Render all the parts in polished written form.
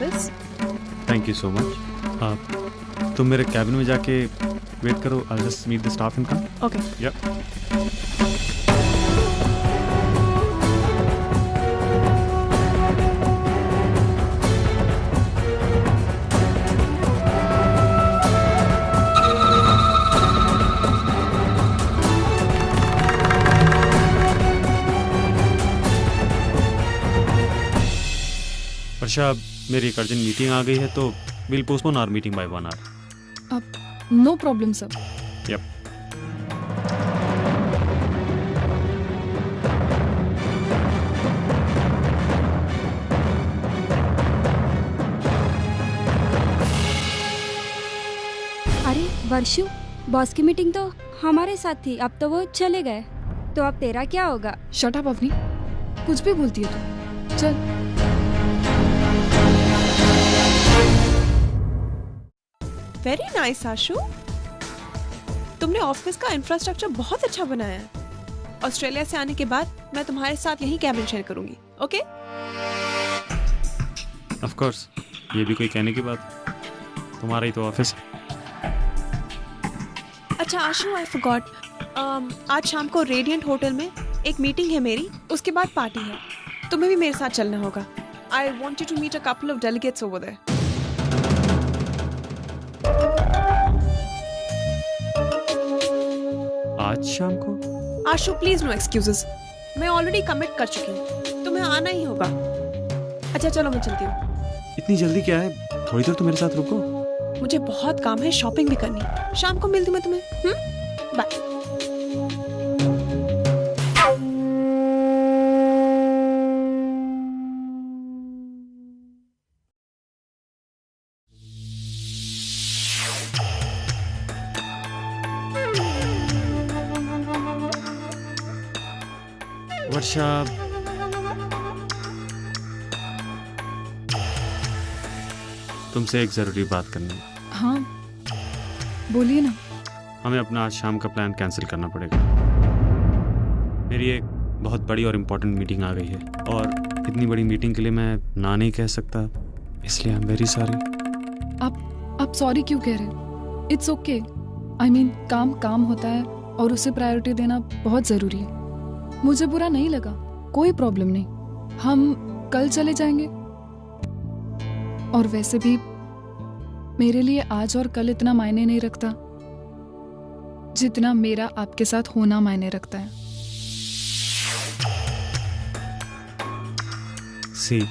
Office. Thank you so much. तुम मेरे cabin में जाके वेट करो, I just meet the staff and come. Okay. Yep. Varsha, मेरी एक अर्जेंट मीटिंग आ गई है तो will postpone our meeting by 1 hour. No problem sir. Yep. अरे वर्षु, बॉस की मीटिंग तो हमारे साथ थी, अब तो वो चले गए, तो अब तेरा क्या होगा? शट अप अवनी, कुछ भी बोलती है तू। चल। वेरी नाइस आशु, तुमने ऑफिस का इंफ्रास्ट्रक्चर बहुत अच्छा बनाया है। ऑस्ट्रेलिया से आने के बाद मैं तुम्हारे साथ यही कैबिन शेयर करूंगी। ओके? ऑफ कोर्स, ये भी कोई कहने की बात, तुम्हारा ही तो ऑफिस है। अच्छा आशु, आई फॉरगॉट, आज शाम को रेडियंट होटल में एक मीटिंग है मेरी, उसके बाद पार्टी है, तुम्हें भी मेरे साथ चलना होगा। I want you to meet a couple of delegates over there. आज शाम को? आशु प्लीज नो एक्सक्यूजेस, मैं ऑलरेडी कमिट कर चुकी हूँ, तुम्हें आना ही होगा। अच्छा चलो मैं चलती हूँ। इतनी जल्दी क्या है, थोड़ी देर तो मेरे साथ रुको। मुझे बहुत काम है, शॉपिंग भी करनी है। शाम को मिलती हूँ मैं तुम्हें। बाय। वर्षा, तुमसे एक जरूरी बात करनी है। हाँ बोलिए ना। हमें अपना आज शाम का प्लान कैंसिल करना पड़ेगा। मेरी एक बहुत बड़ी और इम्पोर्टेंट मीटिंग आ गई है और इतनी बड़ी मीटिंग के लिए मैं ना नहीं कह सकता, इसलिए आई एम वेरी सॉरी। आप सॉरी क्यों कह रहे? It's okay. आई मीन काम काम होता है और उसे प्रायोरिटी देना बहुत ज़रूरी है। मुझे बुरा नहीं लगा, कोई प्रॉब्लम नहीं, हम कल चले जाएंगे। और वैसे भी मेरे लिए आज और कल इतना मायने नहीं रखता जितना मेरा आपके साथ होना मायने रखता है। See,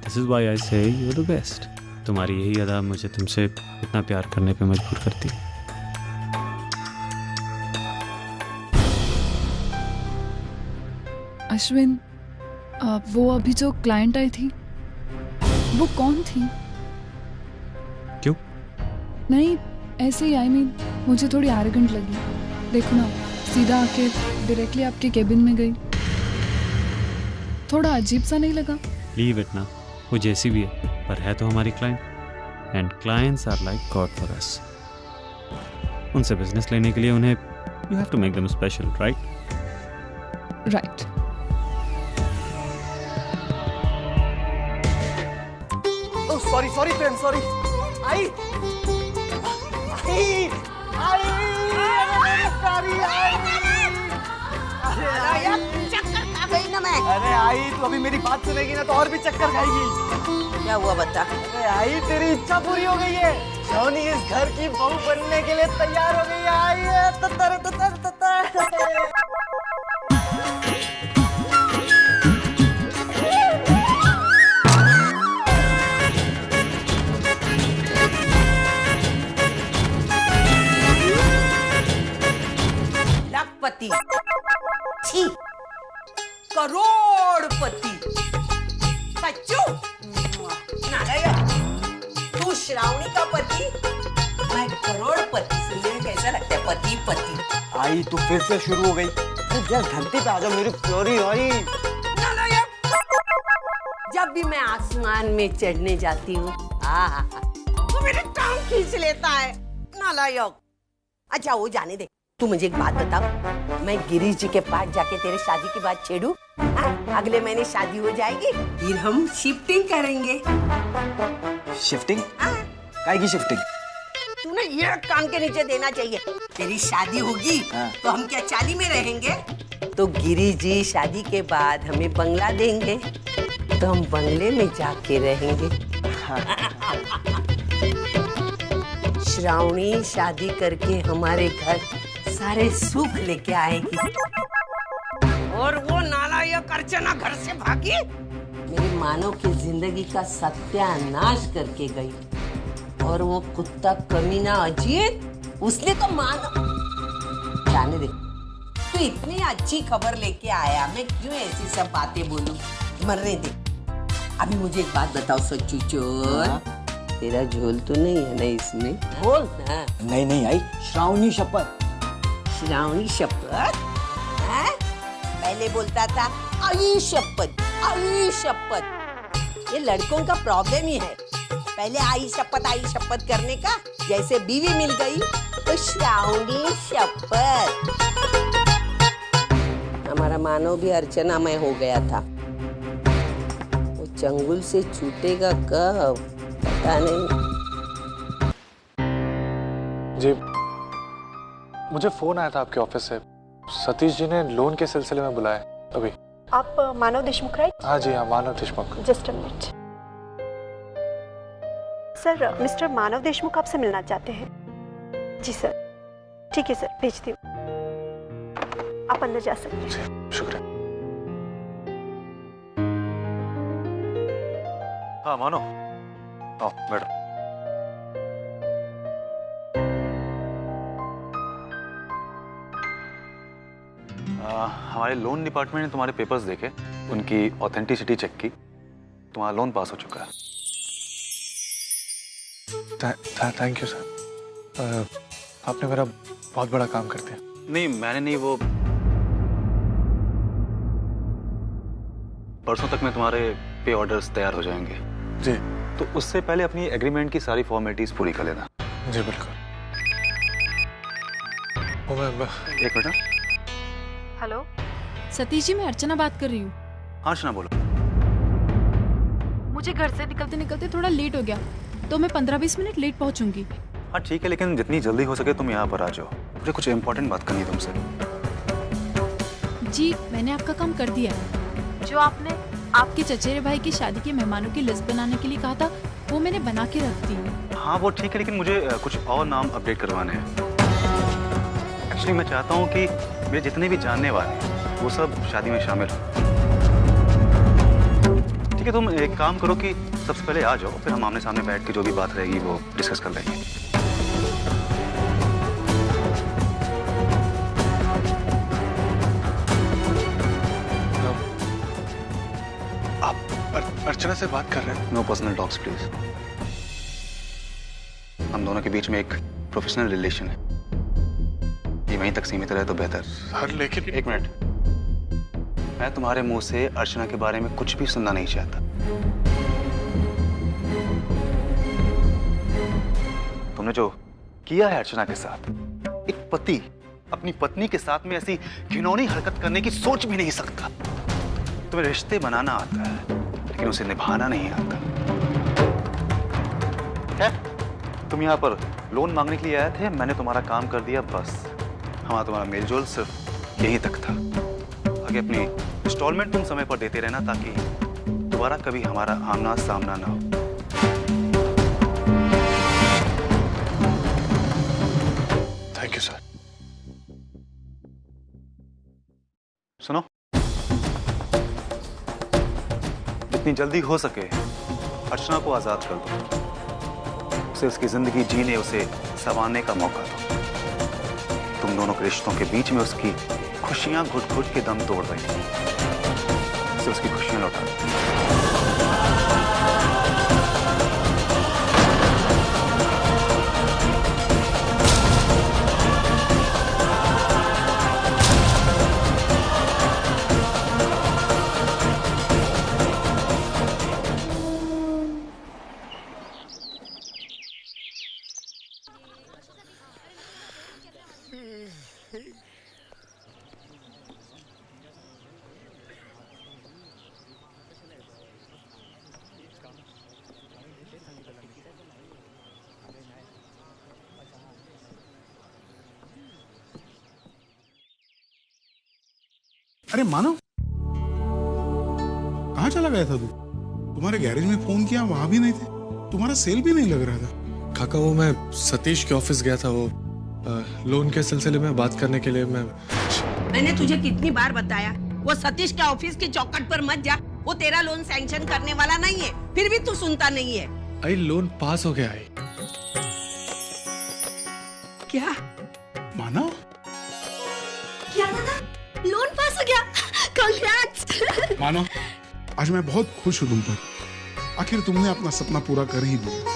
this is why I say you're the best. तुम्हारी यही अदा मुझे तुमसे इतना प्यार करने पे मजबूर करती है। अश्विन, वो अभी जो क्लाइंट आई थी वो कौन थी? क्यों? नहीं ऐसे ही, आई मीन मुझे थोड़ी एरोगेंट लगी। देखो ना, सीधा आके डायरेक्टली आपके केबिन में गई, थोड़ा अजीब सा नहीं लगा? लीव इट ना, वो जैसी भी है पर है तो हमारी client, and clients are like god for us. उनसे बिजनेस लेने के लिए उन्हें you have to make them special, right? Right. Sorry sorry friend, sorry. I I I sorry I. अरे यार चक्कर खा गई ना मैं। अरे आई तू अभी मेरी बात सुनेगी ना तो और भी चक्कर खाएगी। क्या हुआ बता? अरे आई तेरी इच्छा पूरी हो गई है, शौनी इस घर की बहू बनने के लिए तैयार हो गई है। आई ततर ततर ततर। पति, छी, करोड़पति, सच्चू, तू श्रावणी का पति, मैं करोड़पति। सुनने में कैसा लगता है पति पति? आई तू फिर से शुरू हो गई। तू जस्ट धरती पे आ जा मेरी प्यारी आई। जब भी मैं आसमान में चढ़ने जाती हूँ तो मेरे टांग खींच लेता है नालायक। अच्छा वो जाने दे, तू मुझे एक बात बताओ, मैं गिरीश जी के पास जाके तेरे शादी की बात छेड़ू? अगले महीने शादी हो जाएगी, फिर हम शिफ्टिंग करेंगे। शिफ्टिंग? काय की शिफ्टिंग? तू ना ये कान के नीचे देना चाहिए। तेरी शादी होगी तो हम क्या चाली में रहेंगे? तो गिरीश जी शादी के बाद हमें बंगला देंगे, तो हम बंगले में जाके रहेंगे। श्रावणी शादी करके हमारे घर सारे सुख लेके आएगी, और वो नालायक अर्चना घर से भागी, मेरे मानव की जिंदगी का सत्यानाश करके गई। और वो कुत्ता कमीना अजीत, उसने तो जाने दे। तू इतनी अच्छी खबर लेके आया, मैं क्यों ऐसी सब बातें बोलूं? मरने दे। अभी मुझे एक बात बताओ सच्चू चोर, तेरा झोल तो नहीं है ना इसमें? बोल ना। नहीं नहीं आई, श्रावणी शपथ। श्रावणी शपथ? पहले बोलता था आई शपथ, आई शपथ। ये लड़कों का प्रॉब्लम ही है, पहले आई शपथ करने का, जैसे बीवी मिल गई तो श्रावणी शपथ। हमारा मानव भी अर्चना में हो गया था, वो चंगुल से छूटेगा कब पता नहीं। जी, मुझे फोन आया था आपके ऑफिस से, सतीश जी ने लोन के सिलसिले में बुलाया अभी। आप मानव देशमुख राइट? हाँ जी हाँ, Manav Deshmukh. Just a minute. Sir, mister Manav Deshmukh आपसे मिलना चाहते हैं। जी सर, ठीक है सर, भेजती हूँ। आप अंदर जा सकते हैं। शुक्रिया। हाँ मानो, आओ बैठो। हमारे लोन डिपार्टमेंट ने तुम्हारे पेपर्स देखे, उनकी ऑथेंटिसिटी चेक की, तुम्हारा लोन पास हो चुका है। थैंक यू सर, आपने मेरा बहुत बड़ा काम कर दिया। नहीं मैंने नहीं, वो परसों तक में तुम्हारे पे ऑर्डर्स तैयार हो जाएंगे। जी, तो उससे पहले अपनी एग्रीमेंट की सारी फॉर्मेलिटीज पूरी कर लेना। जी बिल्कुल। एक मिनट। हेलो सतीश जी, मैं अर्चना बात कर रही हूँ। हाँ अर्चना बोलो। मुझे घर से निकलते निकलते थोड़ा लेट हो गया, तो मैं 15-20 मिनट लेट पहुँचूंगी। हाँ ठीक है, लेकिन जितनी जल्दी हो सके तुम यहाँ पर आ जाओ, मुझे कुछ इम्पोर्टेंट बात करनी है तुमसे। जी, मैंने आपका काम कर दिया है। जो आपने आपके चचेरे भाई की शादी के मेहमानों की लिस्ट बनाने के लिए कहा था, वो मैंने बना के रख दी है। हाँ वो ठीक है, लेकिन मुझे कुछ और नाम अपडेट करवाने हैं। एक्चुअली मैं चाहता हूँ कि मेरे जितने भी जानने वाले हैं वो सब शादी में शामिल हो। ठीक है, तुम एक काम करो कि सबसे पहले आ जाओ, फिर हम आमने सामने बैठ के जो भी बात रहेगी वो डिस्कस कर लेंगे। आप अर्चना से बात कर रहे हैं? No personal talks please. हम दोनों के बीच में एक प्रोफेशनल रिलेशन है, ये वहीं तक सीमित रहे तो बेहतर। सर लेकिन एक मिनट, मैं तुम्हारे मुंह से अर्चना के बारे में कुछ भी सुनना नहीं चाहता। तुमने जो किया है अर्चना के साथ, एक पति अपनी पत्नी के साथ में ऐसी घिनौनी हरकत करने की सोच भी नहीं सकता। तुम्हें रिश्ते बनाना आता है, लेकिन उसे निभाना नहीं आता है। तुम यहाँ पर लोन मांगने के लिए आए थे, मैंने तुम्हारा काम कर दिया, बस। तुम्हारा मेलजोल सिर्फ यहीं तक था। आगे अपनी इंस्टॉलमेंट तुम समय पर देते रहना, ताकि दोबारा कभी हमारा आमना सामना ना हो। Thank you sir. सुनो, जितनी जल्दी हो सके अर्चना को आजाद कर दो, उसे उसकी जिंदगी जीने, उसे संवारने का मौका दो। तुम दोनों के रिश्तों के बीच में उसकी खुशियां घुट घुट के दम तोड़ रही थी, उसे उसकी खुशियां लौटा दो। अरे मानव, कहाँ चला गया था तू? तुम्हारे गैरेज में फोन किया, वहां भी नहीं थे। तुम्हारा सेल भी नहीं लग रहा था। काका वो मैं सतीश के ऑफिस गया था, वो लोन के सिलसिले में बात करने के लिए। मैंने तुझे कितनी बार बताया वो सतीश के ऑफिस की चौखट पर मत जा, वो तेरा लोन सैंक्शन करने वाला नहीं है, फिर भी तू सुनता नहीं है। आई लोन पास हो गया है। क्या मानव? क्या माना? लोन पास हो गया? कांग्रेट्स। मानव, आज मैं बहुत खुश हूँ तुम पर। आखिर तुमने अपना सपना पूरा कर ही दिया।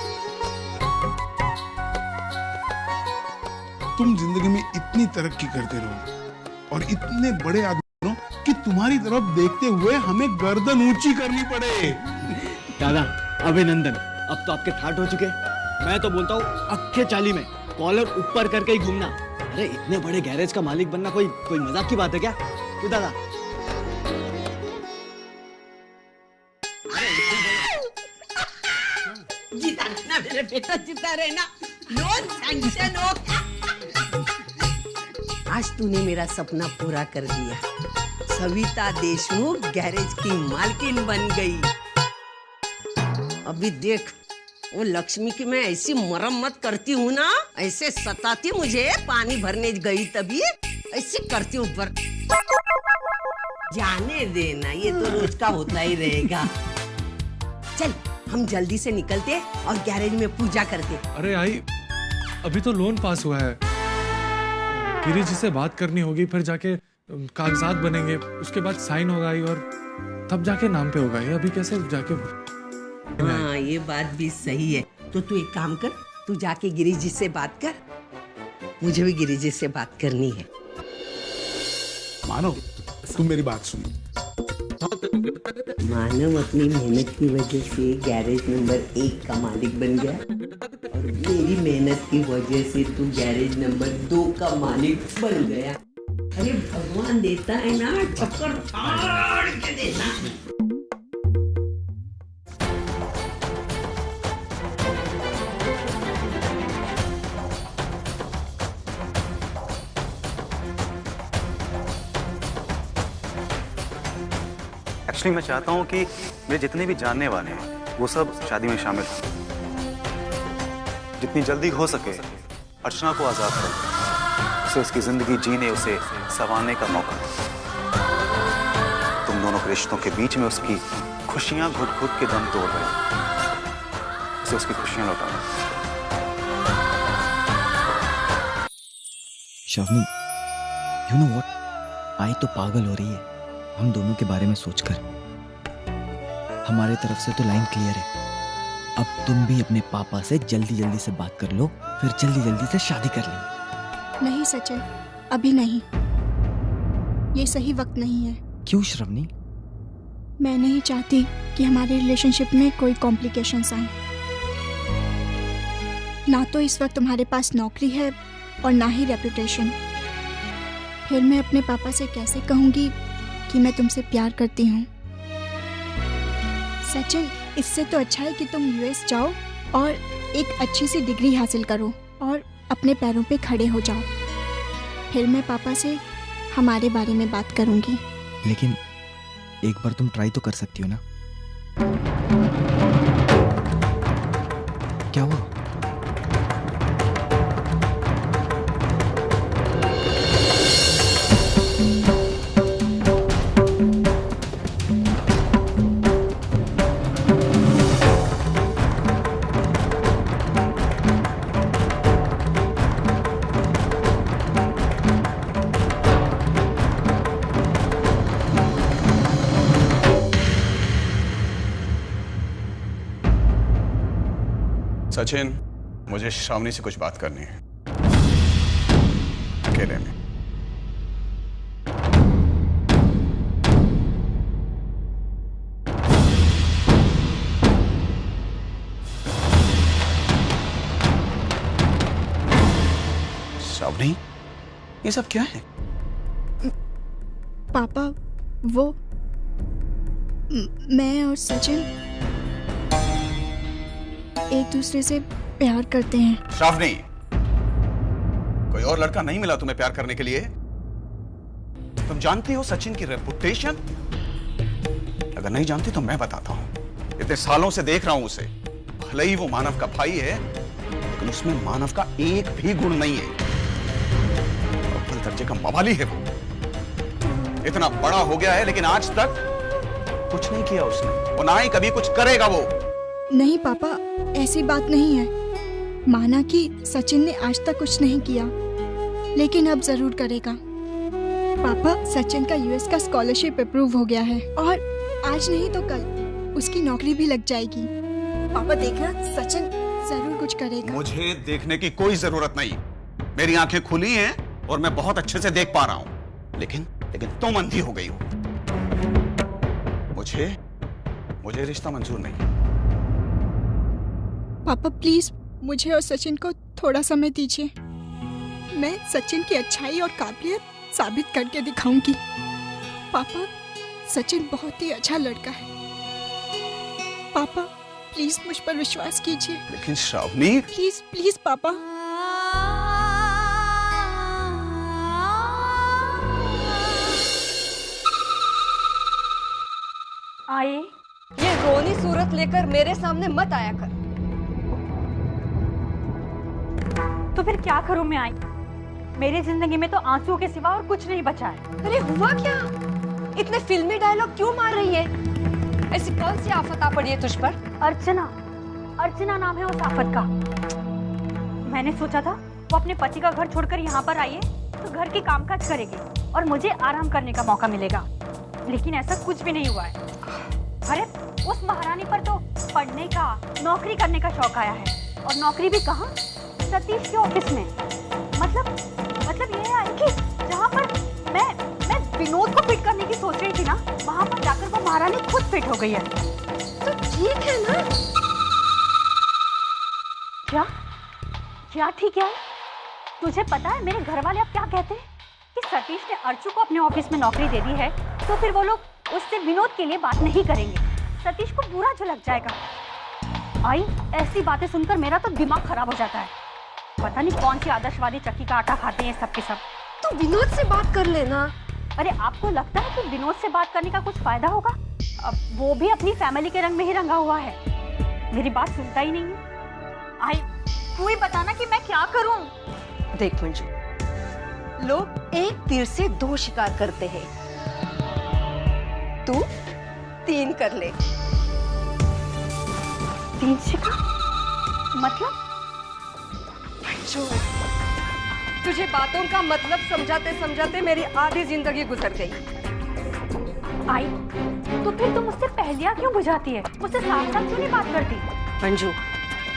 तुम जिंदगी में इतनी तरक्की करते रहो और इतने बड़े आदमी बनो कि तुम्हारी तरफ देखते हुए हमें गर्दन ऊंची करनी पड़े। दादा अभिनंदन, अब तो आपके ठाट हो चुके। मैं तो बोलता हूँ अक्के चाली में कॉलर ऊपर करके ही घूमना। अरे इतने बड़े गैरेज का मालिक बनना कोई मजाक की बात है क्या? क्यों दादा? जीता रहना मेरे बेटा, जीता रहना। लोन सैंक्शन हो। आज तूने मेरा सपना पूरा कर दिया। सविता देशमुख गैरेज की मालकिन बन गई। अभी देख, वो लक्ष्मी की मैं ऐसी मरम्मत करती हूँ ना, ऐसे सताती मुझे, पानी भरने गई तभी ऐसे करती हूँ पर। जाने देना, ये तो रोज का होता ही रहेगा। चल हम जल्दी से निकलते और गैरेज में पूजा करते। अरे आई, अभी तो लोन पास हुआ है। गिरी जी से बात करनी होगी, फिर जाके कागजात बनेंगे, उसके बाद साइन होगा और तब जाके नाम पे होगा। ये अभी कैसे जाके? हाँ ये बात भी सही है। तो तू एक काम कर, तू जाके गिरी जी से बात कर। मुझे भी गिरी जी से बात करनी है। मानव, तुम मेरी बात सुन। मानव अपनी मेहनत की वजह से गैरेज नंबर 1 का मालिक बन गया और मेरी मेहनत की वजह से तू गैरेज नंबर 2 का मालिक बन गया। अरे भगवान देता है ना, ठक्कर फाड़ के देता है। एक्चुअली मैं चाहता हूँ कि मेरे जितने भी जानने वाले हैं वो सब शादी में शामिल हों। जितनी जल्दी हो सके अर्चना को आजाद करो, उसे उसकी जिंदगी जीने, उसे संवारने का मौका दो। तुम दोनों के रिश्तों के बीच में उसकी खुशियां घुट-घुट के दम तोड़ रहे हो। उसे उसकी खुशियां लौटाओ। शवनी, यू नो व्हाट, आई तो पागल हो रही है हम दोनों के बारे में सोचकर। हमारे तरफ से तो लाइन क्लियर है। अब तुम भी अपने पापा से जल्दी जल्दी से बात कर लो, फिर जल्दी जल्दी से शादी कर लेंगे। नहीं सचिन, अभी नहीं, ये सही वक्त नहीं है। क्यों श्रवनी? मैं नहीं चाहती कि हमारे रिलेशनशिप में कोई कॉम्प्लिकेशंस आए। ना तो इस वक्त तुम्हारे पास नौकरी है और ना ही रेपुटेशन। फिर मैं अपने पापा से कैसे कहूँगी कि मैं तुमसे प्यार करती हूँ? सचिन, इससे तो अच्छा है कि तुम यूएस जाओ और एक अच्छी सी डिग्री हासिल करो और अपने पैरों पे खड़े हो जाओ। फिर मैं पापा से हमारे बारे में बात करूँगी। लेकिन एक बार तुम ट्राई तो कर सकती हो ना? क्या हुआ? सचिन, मुझे श्रावणी से कुछ बात करनी है, अकेले में। श्रावणी, ये सब क्या है? पापा, वो मैं और सचिन एक दूसरे से प्यार करते हैं। श्रावणी, कोई और लड़का नहीं मिला तुम्हें प्यार करने के लिए? तुम जानती हो सचिन की रेपुटेशन? अगर नहीं जानती तो मैं बताता हूं। इतने सालों से देख रहा हूं उसे। भले ही वो मानव का भाई है, लेकिन उसमें मानव का एक भी गुण नहीं है। अव्वल दर्जे का मवाली है वो। इतना बड़ा हो गया है, लेकिन आज तक कुछ नहीं किया उसने, और ना ही कभी कुछ करेगा वो। नहीं पापा, ऐसी बात नहीं है। माना कि सचिन ने आज तक कुछ नहीं किया, लेकिन अब जरूर करेगा। पापा, सचिन का यूएस का स्कॉलरशिप अप्रूव हो गया है और आज नहीं तो कल उसकी नौकरी भी लग जाएगी। पापा देखना, सचिन जरूर कुछ करेगा। मुझे देखने की कोई जरूरत नहीं। मेरी आंखें खुली हैं और मैं बहुत अच्छे से देख पा रहा हूं, लेकिन तुम अंधी हो गई हो। मुझे रिश्ता मंजूर नहीं। पापा प्लीज मुझे और सचिन को थोड़ा समय दीजिए। मैं सचिन की अच्छाई और काबिलियत साबित करके दिखाऊंगी। पापा, सचिन बहुत ही अच्छा लड़का है। पापा प्लीज मुझ पर विश्वास कीजिए। लेकिन श्रावणी, प्लीज प्लीज पापा। आए, ये रोनी सूरत लेकर मेरे सामने मत आया कर। तो फिर क्या करूं मैं आई? मेरी जिंदगी में तो आंसुओं के सिवा और कुछ नहीं बचा है। अरे हुआ क्या? इतने फिल्मी डायलॉग क्यों मार रही है? ऐसी कौन सी आफत आ पड़ी है तुझ पर? अर्चना नाम है उस आफत का। मैंने सोचा था वो अपने पति का घर छोड़कर यहाँ पर आई है तो घर की कामकाज करेगी और मुझे आराम करने का मौका मिलेगा, लेकिन ऐसा कुछ भी नहीं हुआ है। अरे उस महारानी पर तो पढ़ने का, नौकरी करने का शौक आया है, और नौकरी भी कहाँ? सतीश के ऑफिस में। मतलब ये है कि जहाँ पर मैं विनोद को फिट करने की सोच रही थी ना, वहाँ पर जाकर वो महारानी खुद फिट हो गई है। तो ठीक है ना? क्या ठीक है? तुझे पता है मेरे घर वाले अब क्या कहते हैं कि सतीश ने अर्चू को अपने ऑफिस में नौकरी दे दी है, तो फिर वो लोग उससे विनोद के लिए बात नहीं करेंगे। सतीश को बुरा जो लग जाएगा। आई, ऐसी बातें सुनकर मेरा तो दिमाग खराब हो जाता है। पता नहीं कौन सी आदर्शवादी चक्की का आटा खाते हैं सब के सब। तो विनोद से बात कर लेना। अरे आपको लगता है कि विनोद से बात करने का कुछ फायदा होगा? अब वो भी अपनी फैमिली के रंग में ही रंगा हुआ है। मेरी बात सुनता ही नहीं है। आई, तू ही बताना कि मैं क्या करूं? देख मंजू, लोग एक तीर से दो शिकार करते हैं। तू 3 कर ले। 3 शिकार? मतलब? मंजू, तुझे बातों का मतलब समझाते समझाते मेरी आधी जिंदगी गुजर गई। आई, तो फिर तुम मुझसे पहेलियां क्यों बुझाती है? मुझसे साफ साफ क्यों नहीं बात करती? मंजू,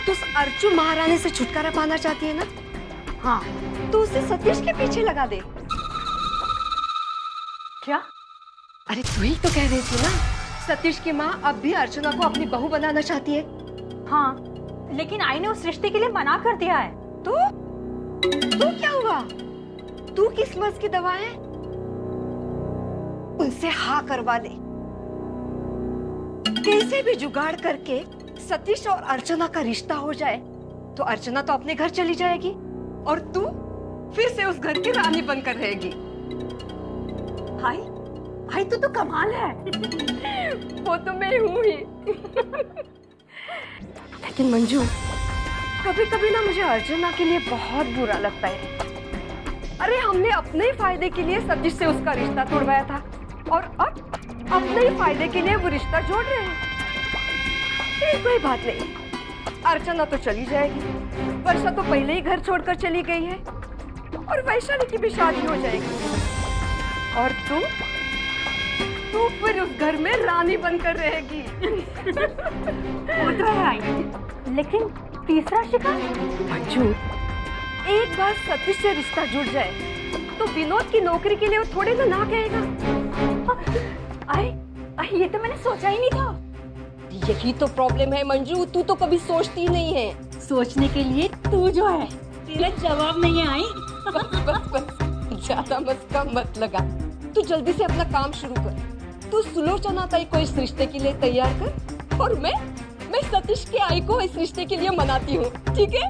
तू उस अर्चू महारानी से छुटकारा पाना चाहती है ना? हाँ, तो उसे सतीश के पीछे लगा दे। क्या? अरे तू ही तो कह रही थी ना, सतीश की माँ अब भी अर्चना को अपनी बहू बनाना चाहती है। हाँ, लेकिन आई ने उस रिश्ते के लिए मना कर दिया है। तो क्या हुआ? तू किस मर्ज की दवा है? उनसे हाँ करवा ले। कैसे भी जुगाड़ करके सतीश और अर्चना का रिश्ता हो जाए तो अर्चना तो अपने घर चली जाएगी और तू फिर से उस घर की रानी बनकर रहेगी। हाय तो कमाल है। वो तो मैं हूँ ही। लेकिन मंजू, कभी कभी ना मुझे अर्चना के लिए बहुत बुरा लगता है। अरे हमने अपने ही फायदे के लिए सतीश से उसका रिश्ता तोड़वाया था और अब अपने ही फायदे के लिए वो रिश्ता जोड़ रहे हैं। कोई बात नहीं, अर्चना तो चली जाएगी, वर्षा तो पहले ही घर छोड़कर चली गई है और वैशाली की भी शादी हो जाएगी और तू फिर उस घर में रानी बनकर रहेगी। वो तो है आई, लेकिन तीसरा शिकार? मंजू, एक बार सतीश से रिश्ता जुड़ जाए तो विनोद की नौकरी के लिए वो थोड़े ना कहेगा। आई, ये तो मैंने सोचा ही नहीं था। यही तो प्रॉब्लम है मंजू, तू तो कभी सोचती नहीं है। सोचने के लिए तू जो है, तेरा जवाब नहीं है आई। बस ज्यादा मस्का मत लगा। तू जल्दी से अपना काम शुरू कर। तू सुलोचना ताई को इस रिश्ते के लिए तैयार कर और मैं सतीश की आई को इस रिश्ते के लिए मनाती हूँ, ठीक है?